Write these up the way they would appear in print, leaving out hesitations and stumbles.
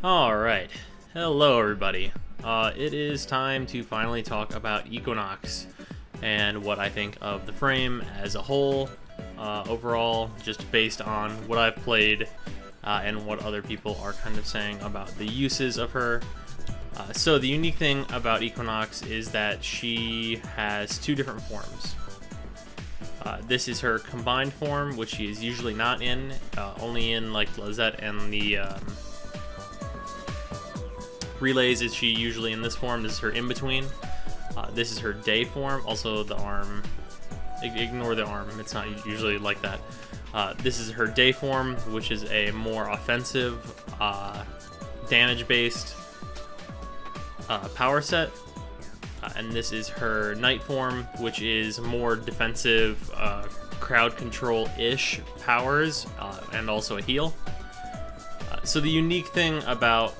Alright, hello everybody. It is time to finally talk about Equinox and what I think of the frame as a whole, overall, just based on what I've played and what other people are kind of saying about the uses of her. So the unique thing about Equinox is that she has two different forms. This is her combined form, which she is usually not in, only in like Lazette and the Relays is she usually in this form. This is her in-between. This is her day form, also the arm. Ignore the arm, it's not usually like that. This is her day form, which is a more offensive, damage-based power set. And this is her night form, which is more defensive, crowd control-ish powers, and also a heal. So the unique thing about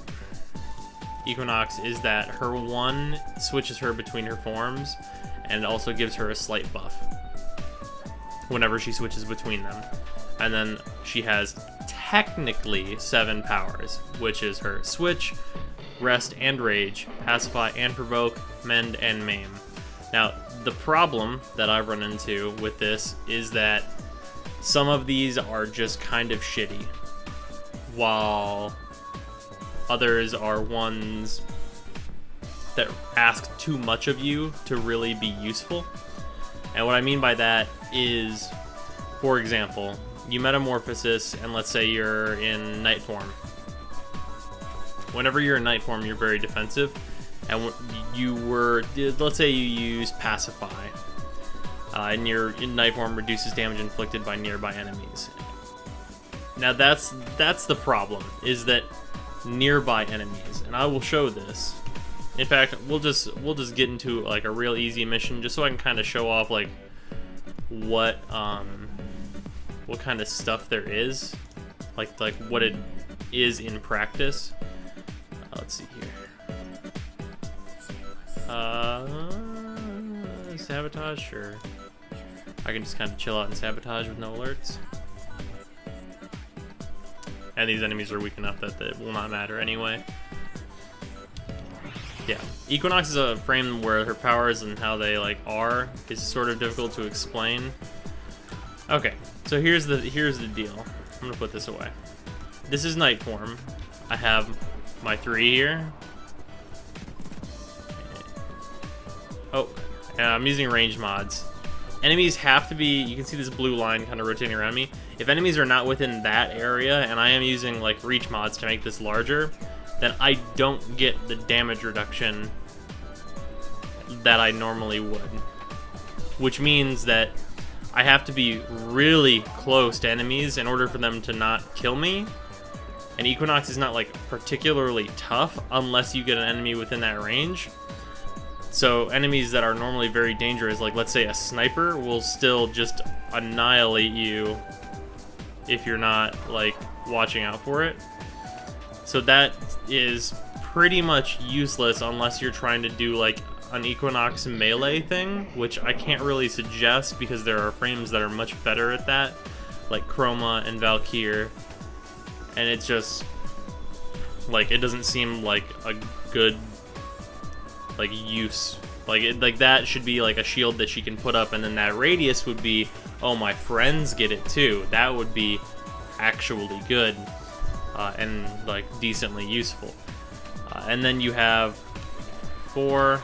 Equinox is that her one switches her between her forms, and it also gives her a slight buff whenever she switches between them. And then she has technically 7 powers, which is her switch, rest and rage, pacify and provoke, mend and maim. Now, the problem that I've run into with this is that some of these are just kind of shitty, while others are ones that ask too much of you to really be useful. And what I mean by that is, for example, you metamorphosis, and let's say you're in night form. Whenever you're in night form, you're very defensive, and let's say you use pacify, and your in night form reduces damage inflicted by nearby enemies. Now that's the problem, is that nearby enemies, and I will show this. In fact, we'll just get into like a real easy mission, just so I can kind of show off like what kind of stuff there is, like what it is in practice. Let's see here. Sabotage, sure. I can just kind of chill out and sabotage with no alerts. And these enemies are weak enough that it will not matter anyway. Yeah, Equinox is a frame where her powers and how they like are is sort of difficult to explain. Okay, so here's the deal. I'm gonna put this away. This is night form. I have my 3 here. Oh, and I'm using range mods. Enemies have to be, you can see this blue line kind of rotating around me. If enemies are not within that area, and I am using like reach mods to make this larger, then I don't get the damage reduction that I normally would. Which means that I have to be really close to enemies in order for them to not kill me. And Equinox is not like particularly tough unless you get an enemy within that range. So enemies that are normally very dangerous, like let's say a sniper, will still just annihilate you if you're not like watching out for it. So that is pretty much useless unless you're trying to do like an Equinox melee thing, which I can't really suggest because there are frames that are much better at that, like Chroma and Valkyr. And it's just like, it doesn't seem like a good like use. Like that should be like a shield that she can put up, and then that radius would be, oh, my friends get it too. That would be actually good and like decently useful. And then you have 4.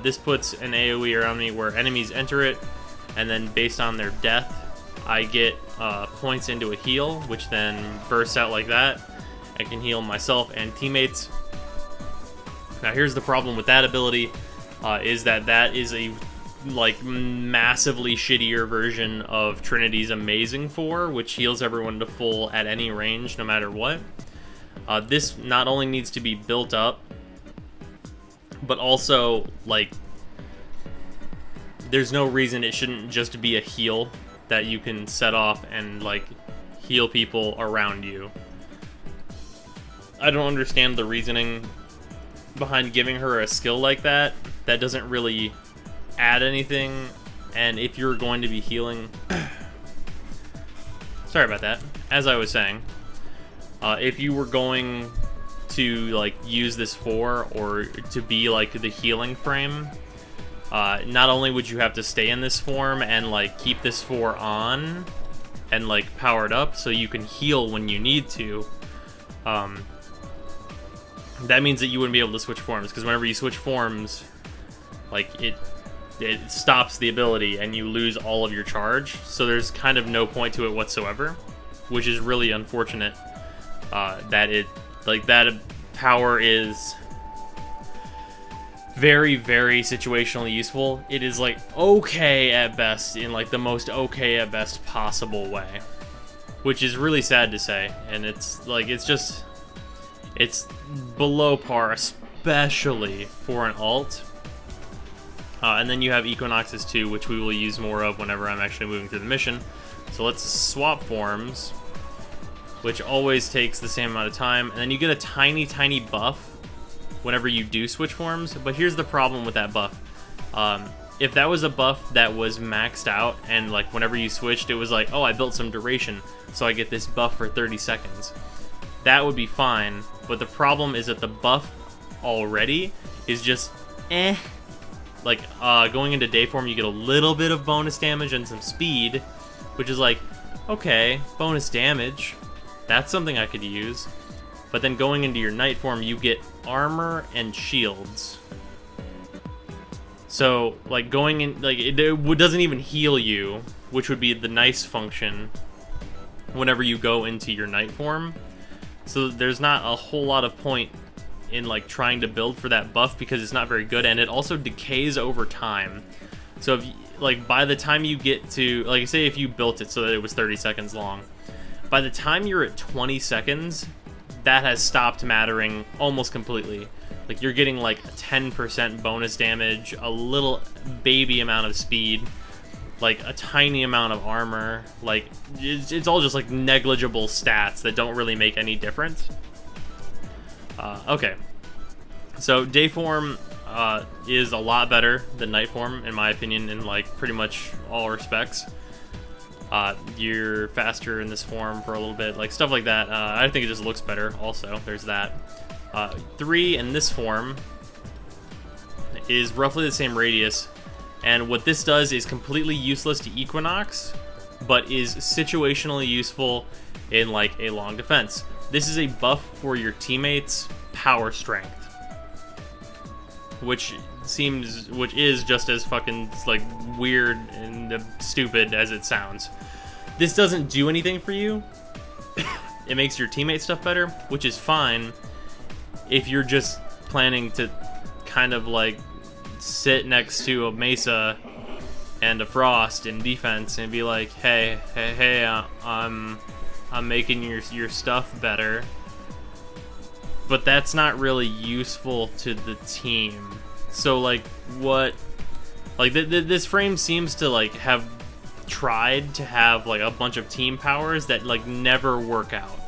This puts an AoE around me where enemies enter it, and then based on their death, I get points into a heal, which then bursts out like that. I can heal myself and teammates. Now here's the problem with that ability, is that is a like massively shittier version of Trinity's Amazing 4, which heals everyone to full at any range, no matter what. This not only needs to be built up, but also like there's no reason it shouldn't just be a heal that you can set off and like heal people around you. I don't understand the reasoning behind giving her a skill like that. That doesn't really add anything, and if you're going to be healing sorry about that. As I was saying, if you were going to like use this for, or to be like the healing frame, not only would you have to stay in this form and like keep this 4 on and like powered up so you can heal when you need to, that means that you wouldn't be able to switch forms, because whenever you switch forms, like it stops the ability and you lose all of your charge, so there's kind of no point to it whatsoever, which is really unfortunate. That it, like, that power is very, very situationally useful. It is like okay at best, in like the most okay at best possible way, which is really sad to say. And it's like, it's below par, especially for an alt. And then you have Equinoxes too, which we will use more of whenever I'm actually moving through the mission. So let's swap forms, which always takes the same amount of time. And then you get a tiny, tiny buff whenever you do switch forms. But here's the problem with that buff. If that was a buff that was maxed out, and like whenever you switched, it was like, oh, I built some duration, so I get this buff for 30 seconds. That would be fine. But the problem is that the buff already is just eh. Like, going into day form, you get a little bit of bonus damage and some speed, which is like, okay, bonus damage. That's something I could use. But then going into your night form, you get armor and shields. So, like, going in, like, it doesn't even heal you, which would be the nice function whenever you go into your night form. So there's not a whole lot of point in like trying to build for that buff, because it's not very good, and it also decays over time. So if like by the time you get to, like, say if you built it so that it was 30 seconds long, by the time you're at 20 seconds, that has stopped mattering almost completely. Like, you're getting like 10% bonus damage, a little baby amount of speed, like a tiny amount of armor. Like, it's all just like negligible stats that don't really make any difference. Okay, so day form is a lot better than night form, in my opinion, in like pretty much all respects. You're faster in this form for a little bit, like stuff like that. I think it just looks better also, there's that. 3 in this form is roughly the same radius, and what this does is completely useless to Equinox, but is situationally useful in like a long defense. This is a buff for your teammates' power strength, which is just as fucking like weird and stupid as it sounds. This doesn't do anything for you. It makes your teammate stuff better, which is fine if you're just planning to kind of like sit next to a Mesa and a Frost in defense and be like, hey, I'm making your stuff better. But that's not really useful to the team. So like, what, like this frame seems to like have tried to have like a bunch of team powers that like never work out,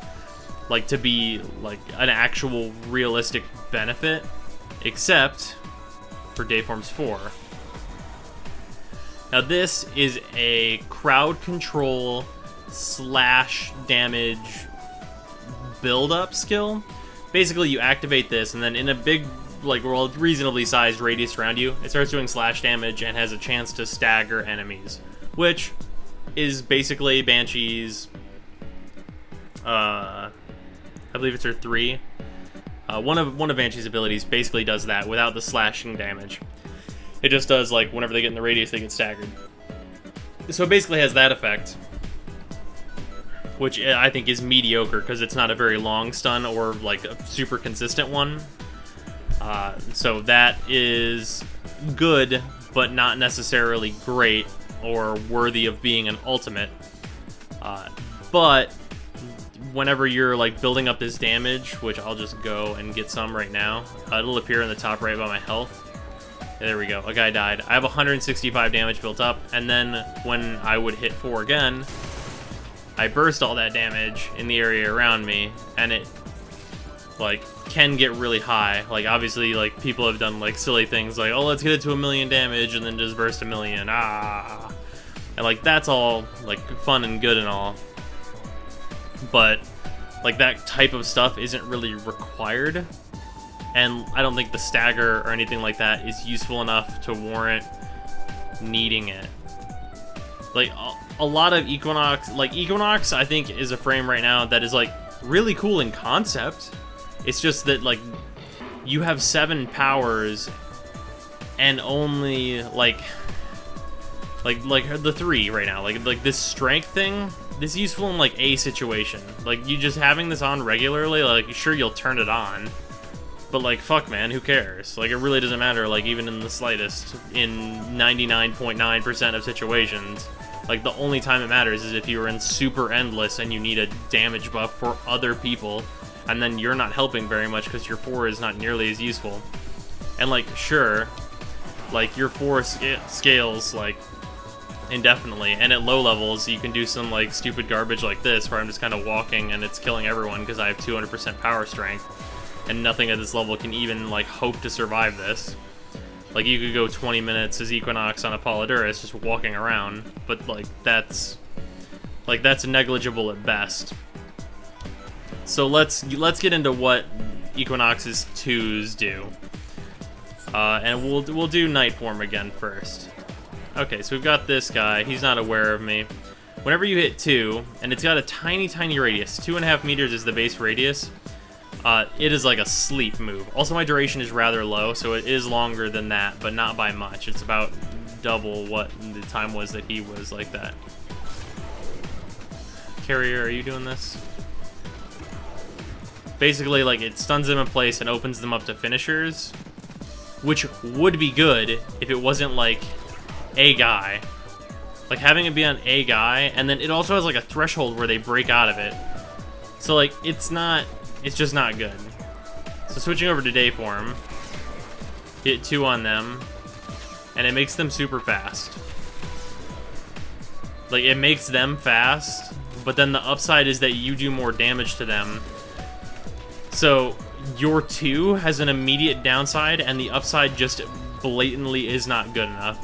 like to be like an actual realistic benefit, except for Dayform's 4. Now this is a crowd control / damage build-up skill. Basically, you activate this, and then in a big, like, well, reasonably sized radius around you, it starts doing / damage and has a chance to stagger enemies, which is basically Banshee's, I believe it's her 3. One of Banshee's abilities basically does that without the slashing damage. It just does, like, whenever they get in the radius, they get staggered. So it basically has that effect, which I think is mediocre because it's not a very long stun or like a super consistent one. So that is good, but not necessarily great or worthy of being an ultimate. But whenever you're like building up this damage, which I'll just go and get some right now, it'll appear in the top right by my health. There we go, a guy died. I have 165 damage built up, and then when I would hit 4 again, I burst all that damage in the area around me, and it like can get really high. Like, obviously, like, people have done like silly things like, oh, let's get it to 1,000,000 damage and then just burst 1,000,000. And like, that's all like fun and good and all, but like, that type of stuff isn't really required. And I don't think the stagger or anything like that is useful enough to warrant needing it. Like, a lot of Equinox, like, Equinox, I think, is a frame right now that is, like, really cool in concept. It's just that, like, you have 7 powers and only, like the 3 right now. Like this strength thing, this is useful in, like, a situation. Like, you just having this on regularly, like, sure, you'll turn it on. But, like, fuck, man, who cares? Like, it really doesn't matter, like, even in the slightest, in 99.9% of situations. Like, the only time it matters is if you're in super endless and you need a damage buff for other people, and then you're not helping very much because your 4 is not nearly as useful. And, like, sure, like, your 4 scales, like, indefinitely, and at low levels, you can do some, like, stupid garbage like this, where I'm just kind of walking and it's killing everyone because I have 200% power strength. And nothing at this level can even, like, hope to survive this. Like, you could go 20 minutes as Equinox on Apollodorus just walking around, but, like, that's negligible at best. So let's get into what Equinox's 2s do. And we'll do Night Form again first. Okay, so we've got this guy. He's not aware of me. Whenever you hit 2, and it's got a tiny, tiny radius, 2.5 meters is the base radius, it is like a sleep move. Also, my duration is rather low, so it is longer than that, but not by much. It's about double what the time was that he was like that. Carrier, are you doing this? Basically, like, it stuns them in place and opens them up to finishers, which would be good if it wasn't, like, a guy. Like, having it be on a guy, and then it also has, like, a threshold where they break out of it. So, like, it's just not good. So switching over to day form, hit 2 on them, and it makes them super fast. Like, it makes them fast, but then the upside is that you do more damage to them. So your 2 has an immediate downside, and the upside just blatantly is not good enough.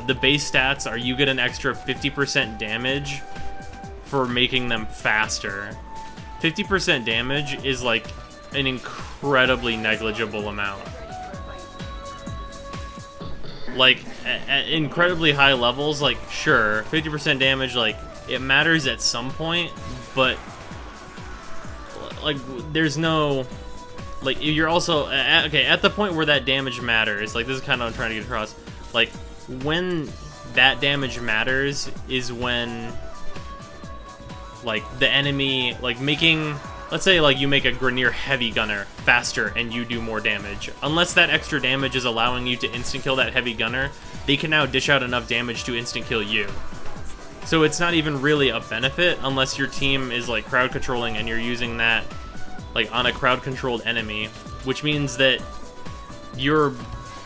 The base stats are you get an extra 50% damage for making them faster. 50% damage is, like, an incredibly negligible amount. Like, at incredibly high levels, like, sure, 50% damage, like, it matters at some point, but, like, there's no, like, you're also, at the point where that damage matters, like, this is kind of what I'm trying to get across, like, when that damage matters is when, like, the enemy, like, making, let's say, like, you make a Grineer Heavy Gunner faster and you do more damage. Unless that extra damage is allowing you to instant kill that Heavy Gunner, they can now dish out enough damage to instant kill you. So it's not even really a benefit unless your team is, like, crowd controlling and you're using that, like, on a crowd controlled enemy, which means that you're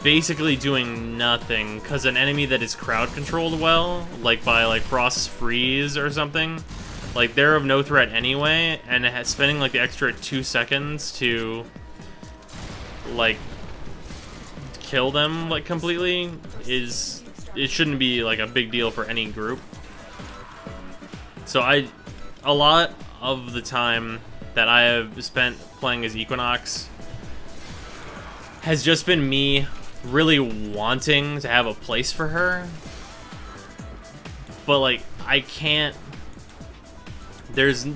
basically doing nothing, because an enemy that is crowd controlled well, like by, like, Frost's Freeze or something, like, they're of no threat anyway, and spending, like, the extra 2 seconds to, like, kill them, like, completely it shouldn't be, like, a big deal for any group. So a lot of the time that I have spent playing as Equinox has just been me really wanting to have a place for her, but, like, I can't. There's,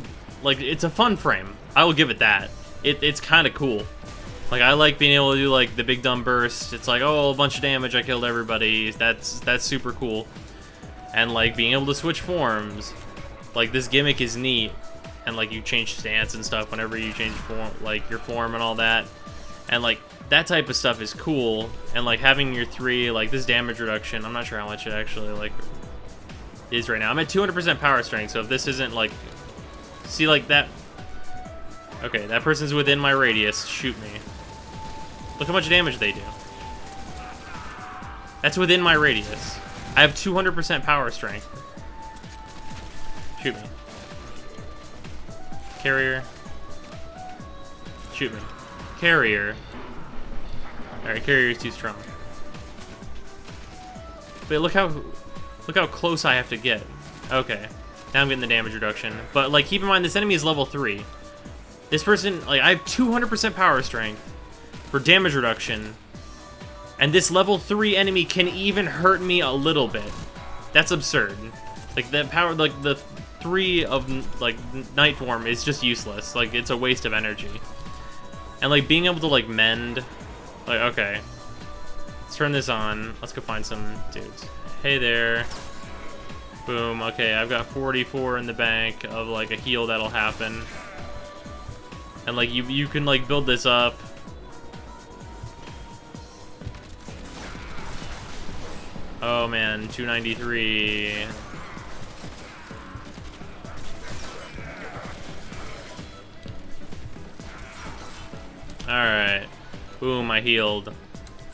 like, it's a fun frame. I will give it that. It's kind of cool. Like, I like being able to do, like, the big dumb burst. It's like, oh, a bunch of damage, I killed everybody. That's super cool. And, like, being able to switch forms. Like, this gimmick is neat. And, like, you change stance and stuff whenever you change form, like, your form and all that. And, like, that type of stuff is cool. And, like, having your 3, like, this damage reduction, I'm not sure how much it actually, like, is right now. I'm at 200% power strength, so if this isn't, like, see, like, that, okay, that person's within my radius, shoot me. Look how much damage they do. That's within my radius. I have 200% power strength. Shoot me. Carrier. Shoot me. Carrier. Alright, carrier's too strong. But look how close I have to get. Okay. Now I'm getting the damage reduction. But, like, keep in mind, this enemy is level 3. This person, like, I have 200% power strength for damage reduction, and this level 3 enemy can even hurt me a little bit. That's absurd. Like, the power, like, the 3 of, like, Night Form is just useless. Like, it's a waste of energy. And, like, being able to, like, mend, like, okay. Let's turn this on. Let's go find some dudes. Hey there. Boom. Okay, I've got 44 in the bank of, like, a heal that'll happen. And, like, you can, like, build this up. Oh, man. 293. Alright. Boom, I healed.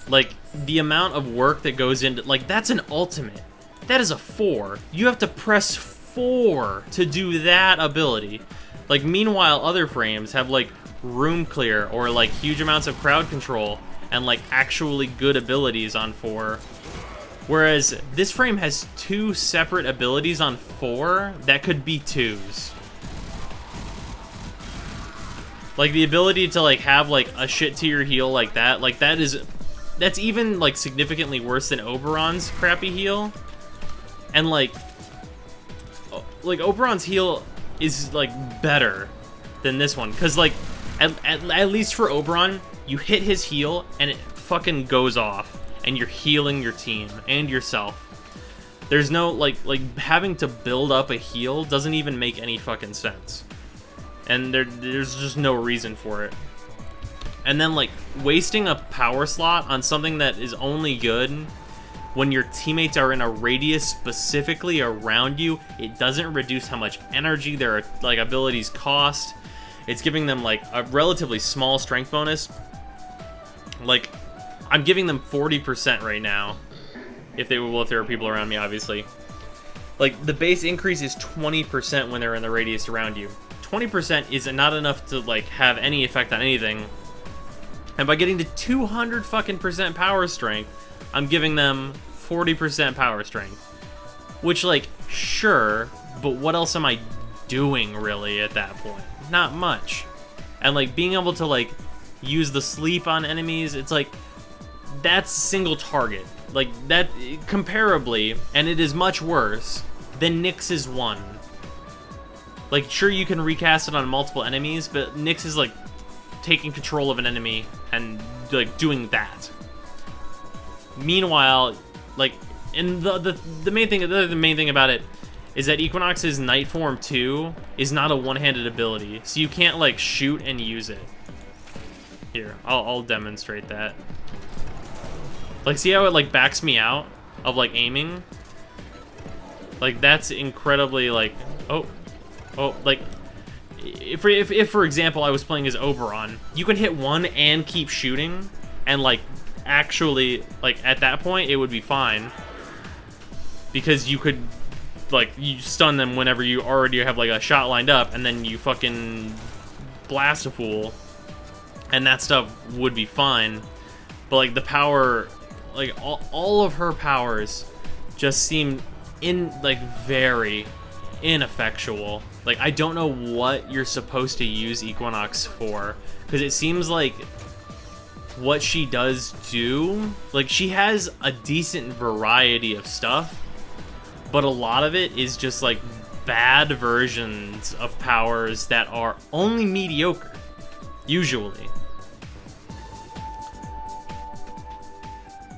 Like, the amount of work that goes into... Like, that's an ultimate. That is a 4. You have to press 4 to do that ability. Like, meanwhile, other frames have, like, room clear or, like, huge amounts of crowd control and, like, actually good abilities on 4. Whereas this frame has 2 separate abilities on 4 that could be 2s. Like, the ability to, like, have, like, a shit to your heal like that, that's even, like, significantly worse than Oberon's crappy heal. And, like Oberon's heal is, like, better than this one. Because, like, at least for Oberon, you hit his heal, and it fucking goes off. And you're healing your team and yourself. There's no, like having to build up a heal doesn't even make any fucking sense. And there's just no reason for it. And then, like, wasting a power slot on something that is only good when your teammates are in a radius specifically around you, it doesn't reduce how much energy their, like, abilities cost. It's giving them, like, a relatively small strength bonus. Like, I'm giving them 40% right now. If there are people around me, obviously. Like, the base increase is 20% when they're in the radius around you. 20% is not enough to, like, have any effect on anything. And by getting to 200 fucking percent power strength, I'm giving them 40% power strength. Which, like, sure, but what else am I doing, really, at that point? Not much. And, like, being able to, like, use the sleep on enemies, it's like, that's single target. Like, that, comparably, and it is much worse than Nyx's 1. Like, sure, you can recast it on multiple enemies, but Nyx is, like, taking control of an enemy and, like, doing that. Meanwhile, like, and the main thing about it is that Equinox's Night Form 2 is not a one-handed ability, so you can't, like, shoot and use it. Here, I'll demonstrate that. Like, see how it, like, backs me out of, like, aiming? Like, that's incredibly, like, oh, like, if for example, I was playing as Oberon, you can hit one and keep shooting, and, like, actually, like, at that point, it would be fine. Because you could, like, you stun them whenever you already have, like, a shot lined up, and then you fucking blast a fool, and that stuff would be fine. But, like, the power... Like, all of her powers just seem very ineffectual. Like, I don't know what you're supposed to use Equinox for, because it seems like what she does do, like, she has a decent variety of stuff, but a lot of it is just, like, bad versions of powers that are only mediocre, usually.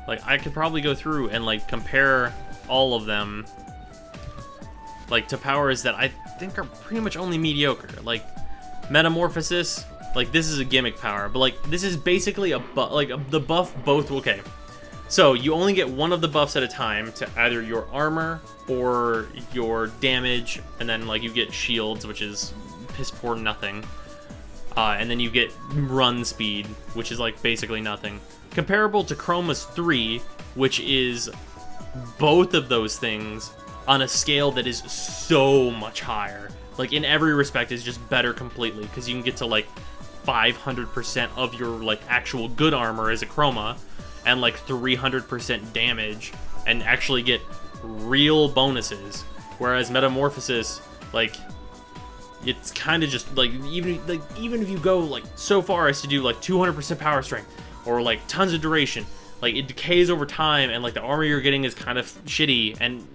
Like, I could probably go through and, like, compare all of them, like, to powers that I think are pretty much only mediocre. Like, Metamorphosis, like, this is a gimmick power, but, like, this is basically a buff, like, the buff both, okay. So, you only get one of the buffs at a time to either your armor or your damage, and then, like, you get shields, which is piss poor nothing. And then you get run speed, which is, like, basically nothing. Comparable to Chroma's 3, which is both of those things on a scale that is so much higher. Like, in every respect, is just better completely, because you can get to, like, 500% of your, like, actual good armor as a Chroma, and, like, 300% damage, and actually get real bonuses. Whereas Metamorphosis, like, it's kind of just like even if you go like so far as to do like 200% power strength or like tons of duration, like it decays over time, and like the armor you're getting is kind of shitty, and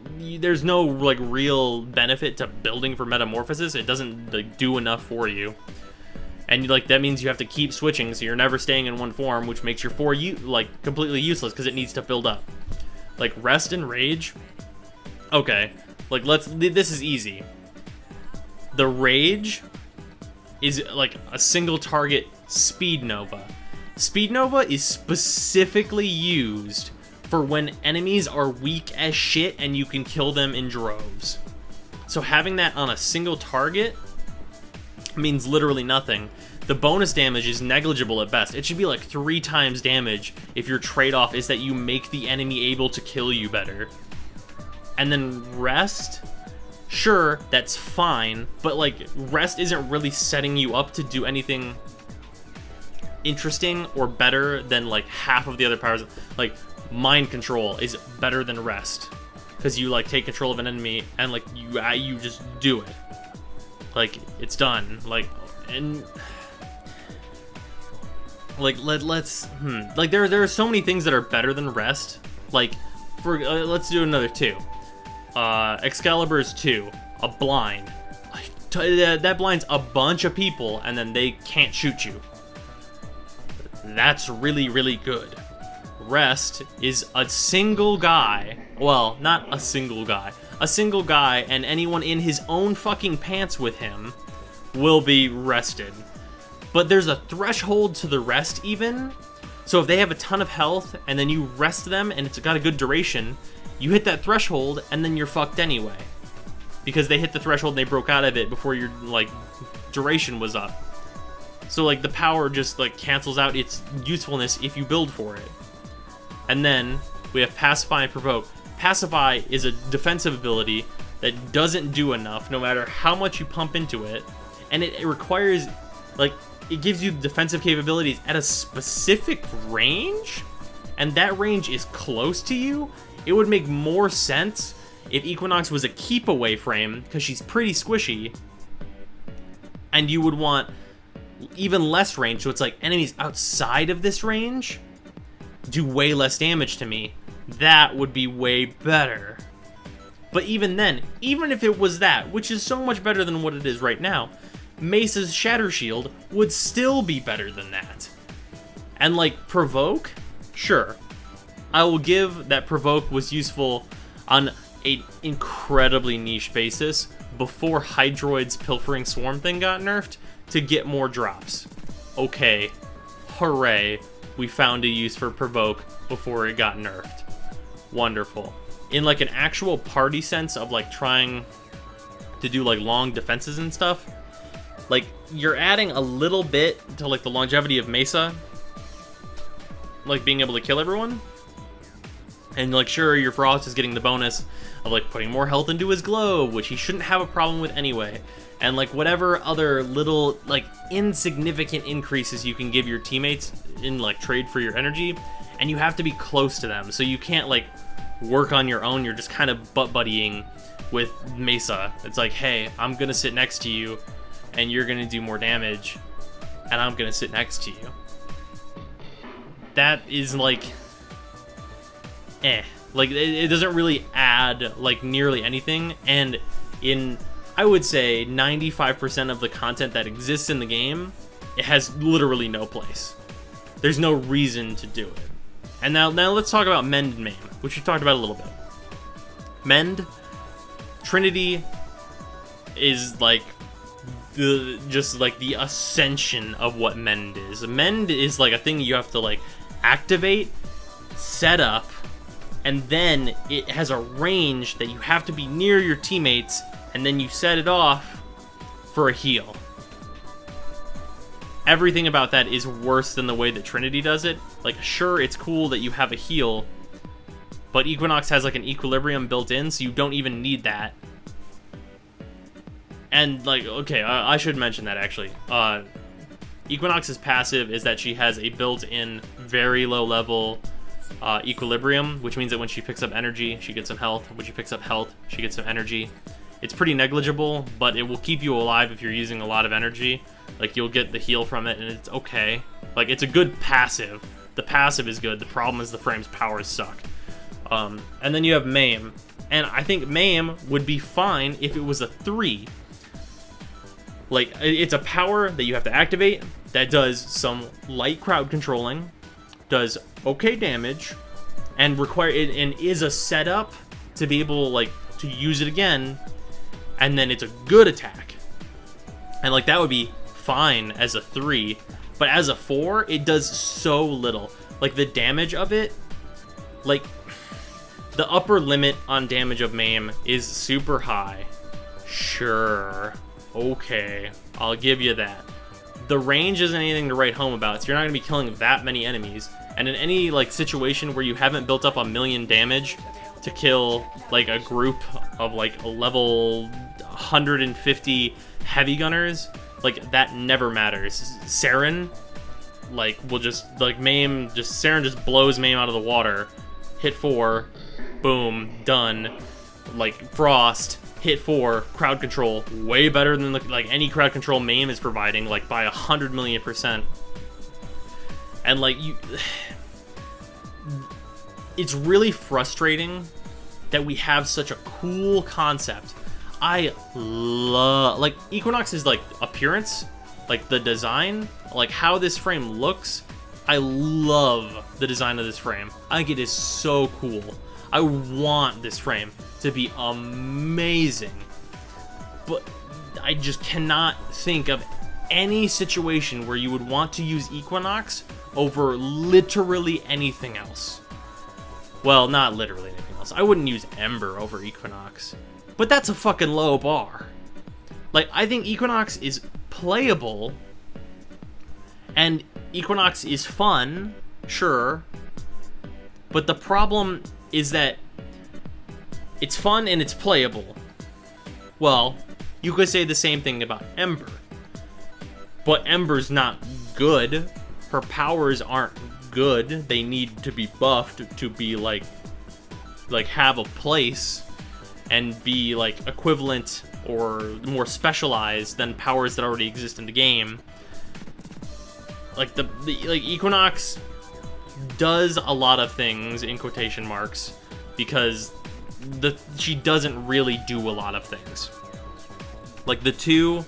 there's no like real benefit to building for metamorphosis. It doesn't like do enough for you, and like that means you have to keep switching, so you're never staying in one form, which makes your 4 like completely useless because it needs to build up. Like rest and rage. Okay, like this is easy. The rage is like a single target speed nova. Speed nova is specifically used for when enemies are weak as shit and you can kill them in droves. So having that on a single target means literally nothing. The bonus damage is negligible at best. It should be like 3 times damage if your trade-off is that you make the enemy able to kill you better. And then rest, sure, that's fine, but like rest isn't really setting you up to do anything interesting or better than like half of the other powers. Like mind control is better than rest because you like take control of an enemy and like you just do it, like it's done. Like, and like let's like there are so many things that are better than rest. Like for let's do another 2. Excalibur's 2, a blind. Like that blinds a bunch of people and then they can't shoot you. That's really, really good. Rest is a single guy. Well, not a single guy. A single guy and anyone in his own fucking pants with him will be rested. But there's a threshold to the rest even. So if they have a ton of health and then you rest them and it's got a good duration, you hit that threshold and then you're fucked anyway. Because they hit the threshold and they broke out of it before your like duration was up. So like the power just like cancels out its usefulness if you build for it. And then we have Pacify and Provoke. Pacify is a defensive ability that doesn't do enough no matter how much you pump into it. And it requires, like, it gives you defensive capabilities at a specific range. And that range is close to you. It would make more sense if Equinox was a keep away frame, because she's pretty squishy. And you would want even less range, so it's like enemies outside of this range do way less damage to me. That would be way better. But even then, even if it was that, which is so much better than what it is right now, Mesa's Shatter Shield would still be better than that. And like Provoke, sure, I will give that Provoke was useful on an incredibly niche basis before Hydroid's Pilfering Swarm thing got nerfed to get more drops. Okay, hooray, we found a use for Provoke before it got nerfed. Wonderful. In like an actual party sense of like trying to do like long defenses and stuff, like you're adding a little bit to like the longevity of Mesa, like being able to kill everyone. And like sure, your Frost is getting the bonus of like putting more health into his globe, which he shouldn't have a problem with anyway. And like whatever other little like insignificant increases you can give your teammates in like trade for your energy, and you have to be close to them, so you can't like work on your own. You're just kind of butt buddying with Mesa. It's like, hey, I'm gonna sit next to you and you're gonna do more damage, and I'm gonna sit next to you. That is like like it doesn't really add like nearly anything. And in, I would say, 95% of the content that exists in the game, it has literally no place. There's no reason to do it. And now let's talk about Mend and Maim, which we've talked about a little bit. Mend, Trinity is like just like the ascension of what Mend is. Mend is like a thing you have to like activate, set up, and then it has a range that you have to be near your teammates, and then you set it off for a heal. Everything about that is worse than the way that Trinity does it. Like, sure, it's cool that you have a heal, but Equinox has like an equilibrium built in, so you don't even need that. And like, okay, I should mention that actually. Equinox's passive is that she has a built-in very low level equilibrium, which means that when she picks up energy, she gets some health. When she picks up health, she gets some energy. It's pretty negligible, but it will keep you alive if you're using a lot of energy. Like, you'll get the heal from it, and it's okay. Like, it's a good passive. The passive is good. The problem is the frame's powers suck. And then you have Maim. And I think Maim would be fine if it was a 3. Like, it's a power that you have to activate that does some light crowd controlling, does okay damage, and and is a setup to be able, like, to use it again, and then it's a good attack. And, like, that would be fine as a 3, but as a 4, it does so little. Like, the damage of it, like, the upper limit on damage of Maim is super high. Sure. Okay, I'll give you that. The range isn't anything to write home about, so you're not going to be killing that many enemies. And in any, like, situation where you haven't built up 1,000,000 damage to kill, like, a group of, like, level 150 heavy gunners, like, that never matters. Saren, like, will just, like, Saren just blows Maim out of the water. Hit 4, boom, done. Like, Frost, hit 4, crowd control, way better than, like, any crowd control Maim is providing, like, by 100,000,000%. And, like, it's really frustrating that we have such a cool concept. I love, like, Equinox is, like, appearance, like, the design, like, how this frame looks. I love the design of this frame. I think it is so cool. I want this frame to be amazing, but I just cannot think of any situation where you would want to use Equinox over literally anything else. Well, not literally anything else. I wouldn't use Ember over Equinox, but that's a fucking low bar. Like, I think Equinox is playable, and Equinox is fun, sure, but the problem is that it's fun and it's playable. Well, you could say the same thing about Ember, but Ember's not good. Her powers aren't good. They need to be buffed to be like have a place and be, like, equivalent or more specialized than powers that already exist in the game. Like, like, Equinox does a lot of things in quotation marks because she doesn't really do a lot of things. Like, the two,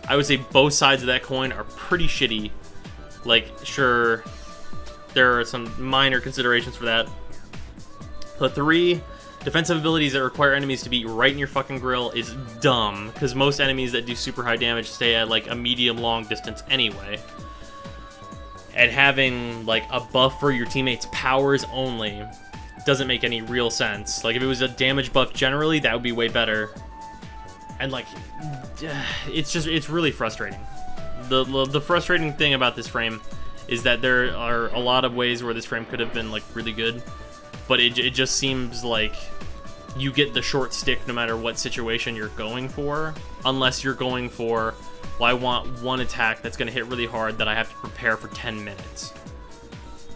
I would say both sides of that coin are pretty shitty. Like, sure, there are some minor considerations for that. The 3 defensive abilities that require enemies to be right in your fucking grill is dumb, because most enemies that do super high damage stay at, like, a medium-long distance anyway. And having, like, a buff for your teammates' powers only doesn't make any real sense. Like, if it was a damage buff generally, that would be way better. And, like, it's really frustrating. The frustrating thing about this frame is that there are a lot of ways where this frame could have been, like, really good, but it just seems like you get the short stick no matter what situation you're going for, unless you're going for, well, I want one attack that's going to hit really hard that I have to prepare for 10 minutes.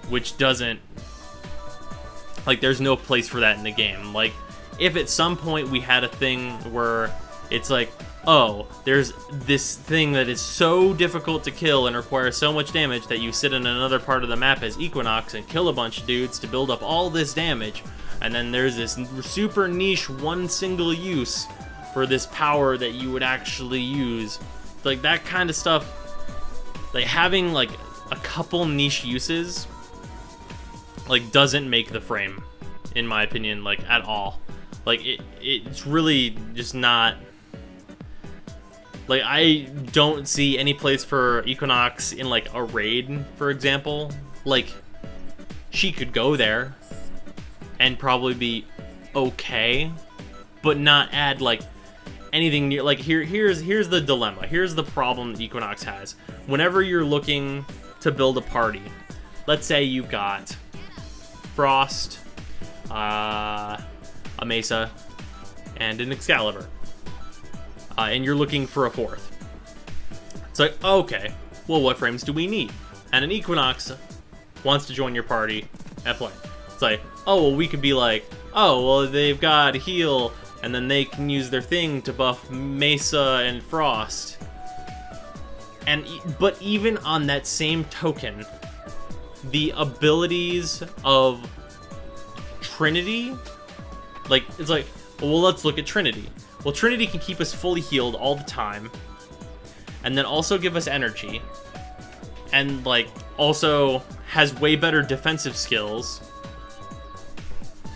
Which doesn't... Like, there's no place for that in the game. Like, if at some point we had a thing where it's like, oh, there's this thing that is so difficult to kill and requires so much damage that you sit in another part of the map as Equinox and kill a bunch of dudes to build up all this damage, and then there's this super niche one single use for this power that you would actually use. Like, that kind of stuff, like, having, like, a couple niche uses, like, doesn't make the frame, in my opinion, like, at all. Like, it's really just not... Like, I don't see any place for Equinox in, like, a raid, for example. Like, she could go there and probably be okay, but not add, like, anything near... Like, here's the dilemma. Here's the problem that Equinox has. Whenever you're looking to build a party, let's say you've got Frost, a Mesa, and an Excalibur. And you're looking for a 4th. It's like, okay, well, what frames do we need? And an Equinox wants to join your party at play. It's like, oh, well, we could be like, oh, well, they've got heal and then they can use their thing to buff Mesa and Frost. But even on that same token, the abilities of Trinity, like, it's like, well, let's look at Trinity. Well, Trinity can keep us fully healed all the time, and then also give us energy, and, like, also has way better defensive skills,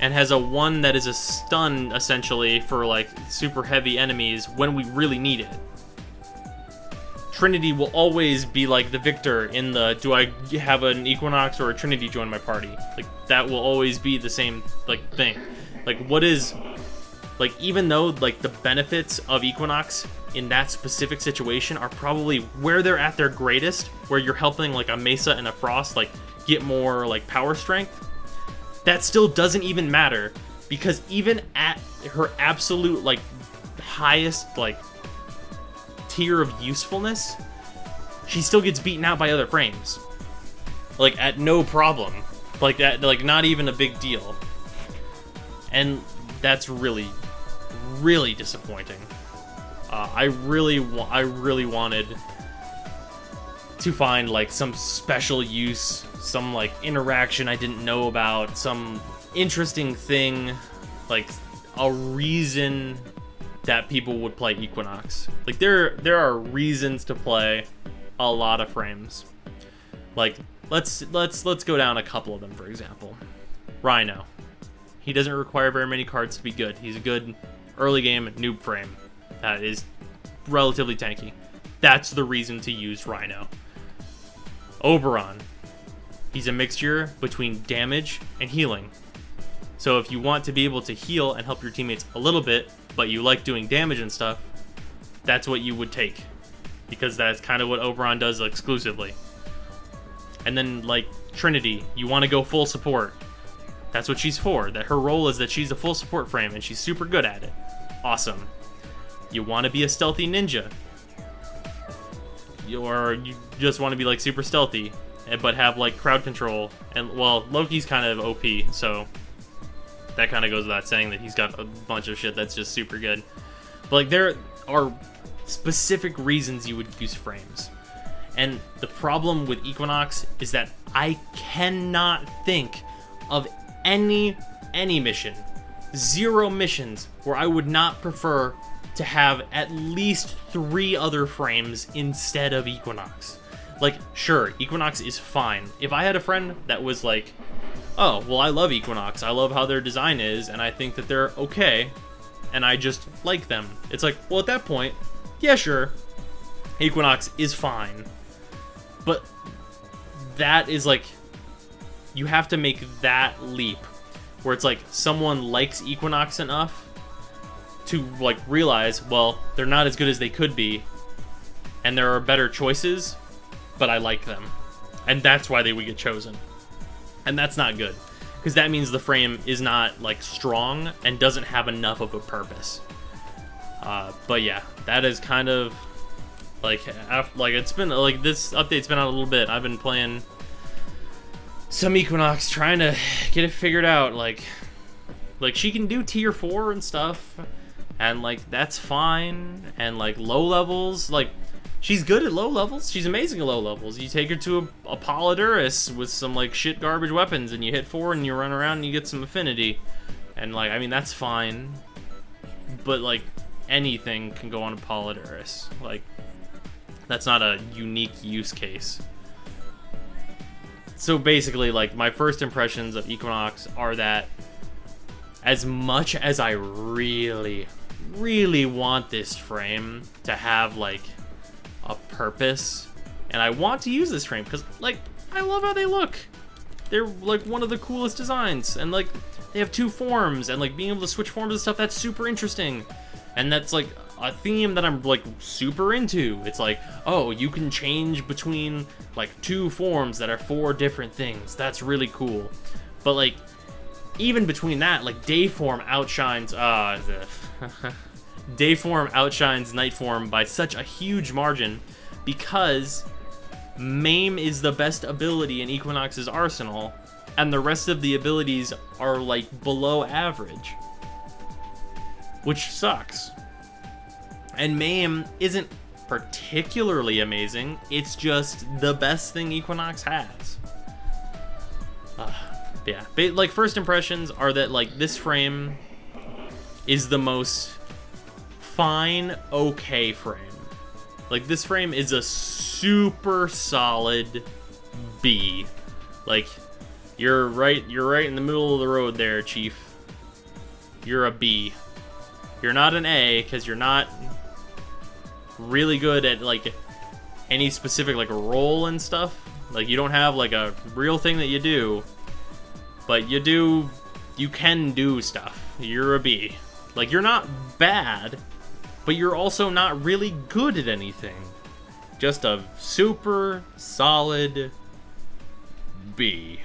and has a one that is a stun, essentially, for, like, super heavy enemies when we really need it. Trinity will always be, like, the victor in the, do I have an Equinox or a Trinity join my party? Like, that will always be the same, like, thing. Like, what is, like, even though, like, the benefits of Equinox in that specific situation are probably where they're at their greatest, where you're helping, like, a Mesa and a Frost, like, get more, like, power strength, that still doesn't even matter, because even at her absolute, like, highest, like, tier of usefulness, she still gets beaten out by other frames. Like, at no problem. Like, that, like, not even a big deal. And that's really, really disappointing. I really wanted to find, like, some special use, some, like, interaction I didn't know about, some interesting thing, like, a reason that people would play Equinox. Like, there are reasons to play a lot of frames. Like, let's go down a couple of them, for example. Rhino. He doesn't require very many cards to be good. He's a good early game noob frame that is relatively tanky. That's the reason to use Rhino. Oberon. He's a mixture between damage and healing. So if you want to be able to heal and help your teammates a little bit, but you like doing damage and stuff, that's what you would take. Because that's kind of what Oberon does exclusively. And then, like, Trinity, you want to go full support. That's what she's for. That her role is that she's a full support frame, and she's super good at it. Awesome. You want to be a stealthy ninja. Or you just want to be, like, super stealthy, but have, like, crowd control. And, well, Loki's kind of OP, so that kind of goes without saying that he's got a bunch of shit that's just super good. But, like, there are specific reasons you would use frames. And the problem with Equinox is that I cannot think of any mission, 0 missions, where I would not prefer to have at least 3 other frames instead of Equinox. Like, sure, Equinox is fine. If I had a friend that was like, oh, well, I love Equinox, I love how their design is, and I think that they're okay, and I just like them. It's like, well, at that point, yeah, sure, Equinox is fine. But that is like, you have to make that leap, where it's like, someone likes Equinox enough to, like, realize, well, they're not as good as they could be, and there are better choices, but I like them. And that's why they would get chosen. And that's not good, because that means the frame is not, like, strong and doesn't have enough of a purpose. But yeah, that is kind of, like, it's been, like, this update's been out a little bit. I've been playing some Equinox, trying to get it figured out. Like she can do tier 4 and stuff, and, like, that's fine. And, like, low levels, like, she's good at low levels. She's amazing at low levels. You take her to a Polydurus with some, like, shit garbage weapons, and you hit 4 and you run around and you get some affinity. And, like, I mean, that's fine. But, like, anything can go on a Polydurus. Like, that's not a unique use case. So basically, like, my first impressions of Equinox are that as much as I really, really want this frame to have, like, a purpose, and I want to use this frame because, like, I love how they look. They're, like, one of the coolest designs, and, like, they have 2 forms, and, like, being able to switch forms and stuff, that's super interesting. And that's, like, a theme that I'm, like, super into. It's like, oh, you can change between, like, 2 forms that are 4 different things. That's really cool. But, like, even between that, like, day form outshines day form outshines night form by such a huge margin, because Maim is the best ability in Equinox's arsenal, and the rest of the abilities are, like, below average. which sucks. And MAME isn't particularly amazing, it's just the best thing Equinox has. Yeah, like, first impressions are that, like, this frame is the most fine, okay frame. Like, this frame is a super solid B. Like, you're right in the middle of the road there, Chief. You're a B. You're not an A, because you're not really good at, like, any specific, like, role and stuff. Like, you don't have, like, a real thing that you do. But you can do stuff. You're a B. Like, you're not bad, but you're also not really good at anything. Just a super solid B.